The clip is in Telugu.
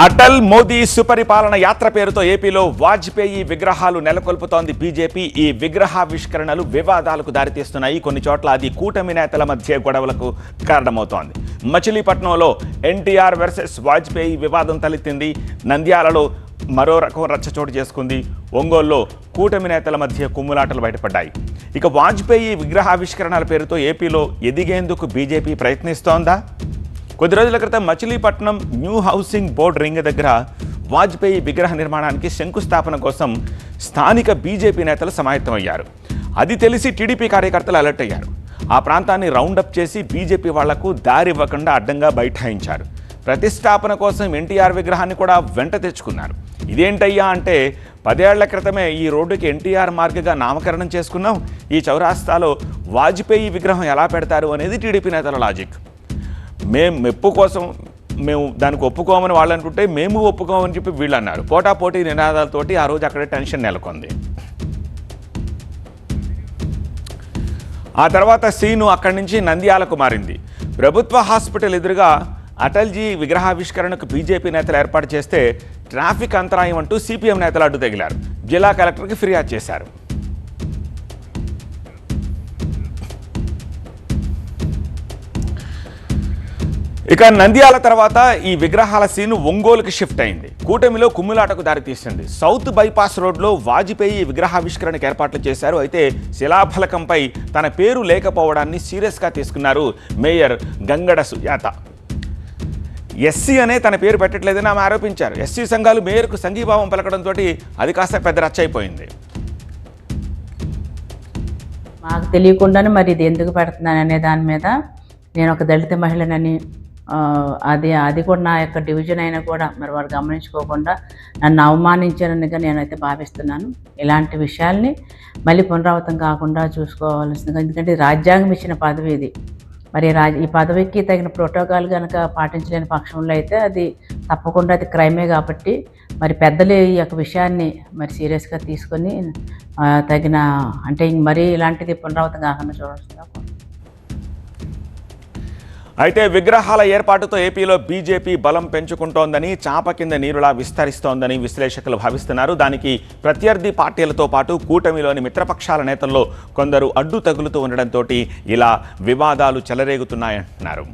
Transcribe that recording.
అటల్ మోదీ సుపరిపాలన యాత్ర పేరుతో ఏపీలో వాజ్పేయి విగ్రహాలు నెలకొల్పుతోంది బీజేపీ. ఈ విగ్రహావిష్కరణలు వివాదాలకు దారితీస్తున్నాయి. కొన్ని చోట్ల అది కూటమి నేతల మధ్య గొడవలకు కారణమవుతోంది. మచిలీపట్నంలో ఎన్టీఆర్ వర్సెస్ వాజ్పేయి వివాదం తలెత్తింది. నంద్యాలలో మరో రకం రచ్చ చోటు చేసుకుంది. ఒంగోలులో కూటమి నేతల మధ్య కుమ్ములాటలు బయటపడ్డాయి. ఇక వాజ్పేయి విగ్రహావిష్కరణల పేరుతో ఏపీలో ఎదిగేందుకు బీజేపీ ప్రయత్నిస్తోందా? కొద్ది రోజుల క్రితం Machilipatnam new housing board ring దగ్గర వాజ్పేయి విగ్రహ నిర్మాణానికి శంకుస్థాపన కోసం స్థానిక బీజేపీ నేతలు సమాయత్తమయ్యారు. అది తెలిసి టీడీపీ కార్యకర్తలు అలర్ట్ అయ్యారు. ఆ ప్రాంతాన్ని రౌండప్ చేసి బీజేపీ వాళ్లకు దారి ఇవ్వకుండా అడ్డంగా బైఠాయించారు. ప్రతిష్టాపన కోసం ఎన్టీఆర్ విగ్రహాన్ని కూడా వెంట తెచ్చుకున్నారు. ఇదేంటయ్యా అంటే 10 ఏళ్ల క్రితమే ఈ రోడ్డుకి ఎన్టీఆర్ మార్గగా నామకరణం చేసుకున్నాం, ఈ చౌరాస్తాలో వాజ్పేయి విగ్రహం ఎలా పెడతారు అనేది టీడీపీ నేతల లాజిక్. మెప్పు కోసం మేము దానికి ఒప్పుకోమని వాళ్ళు అనుకుంటే మేము ఒప్పుకోమని చెప్పి వీళ్ళు అన్నారు. పోటాపోటీ నినాదాలతోటి ఆ రోజు అక్కడే టెన్షన్ నెలకొంది. ఆ తర్వాత సీను అక్కడి నుంచి నంద్యాలకు మారింది. ప్రభుత్వ హాస్పిటల్ ఎదురుగా అటల్జీ విగ్రహావిష్కరణకు బీజేపీ నేతలు ఏర్పాటు చేస్తే ట్రాఫిక్ అంతరాయం అంటూ సిపిఎం నేతలు అడ్డు తగిలారు. జిల్లా కలెక్టర్కి ఫిర్యాదు చేశారు. ఇక నంద్యాల తర్వాత ఈ విగ్రహాల సీను ఒంగోలుకి షిఫ్ట్ అయింది. కూటమిలో కుమ్ములాటకు దారితీసింది. సౌత్ బైపాస్ రోడ్లో వాజ్పేయి విగ్రహావిష్కరణకు ఏర్పాట్లు చేశారు. అయితే శిలాఫలకంపై తన పేరు లేకపోవడాన్ని సీరియస్గా తీసుకున్నారు మేయర్ గంగడ సుజాత. ఎస్సీ అనే తన పేరు పెట్టట్లేదని ఆమె ఆరోపించారు. ఎస్సీ సంఘాలు మేయర్కు సంఘీభావం పలకడంతో అది కాస్త పెద్ద రచ్చ అయిపోయింది. మాకు తెలియకుండానే మరి ఇది ఎందుకు పెడుతున్నాను అనే దాని మీద నేను ఒక దళిత మహిళనని అది కూడా నా యొక్క డివిజన్ అయినా కూడా మరి వారు గమనించుకోకుండా నన్ను అవమానించారనిగా నేనైతే భావిస్తున్నాను. ఇలాంటి విషయాల్ని మళ్ళీ పునరావృతం కాకుండా చూసుకోవాల్సిందిగా, ఎందుకంటే రాజ్యాంగం ఇచ్చిన పదవి ఇది. మరి ఈ పదవికి తగిన ప్రోటోకాల్ కనుక పాటించలేని పక్షంలో అయితే అది తప్పకుండా అది క్రైమే. కాబట్టి మరి పెద్దలు ఈ యొక్క విషయాన్ని మరి సీరియస్గా తీసుకొని తగిన అంటే మరీ ఇలాంటిది పునరావృతం కాకుండా చూడాల్సిందిగా. అయితే విగ్రహాల ఏర్పాటుతో ఏపీలో బీజేపీ బలం పెంచుకుంటోందని, చాప కింద నీరులా విస్తరిస్తోందని విశ్లేషకులు భావిస్తున్నారు. దానికి ప్రత్యర్థి పార్టీలతో పాటు కూటమిలోని మిత్రపక్షాల నేతల్లో కొందరు అడ్డు తగులుతూ ఉండడంతో ఇలా వివాదాలు చెలరేగుతున్నాయంటున్నారు.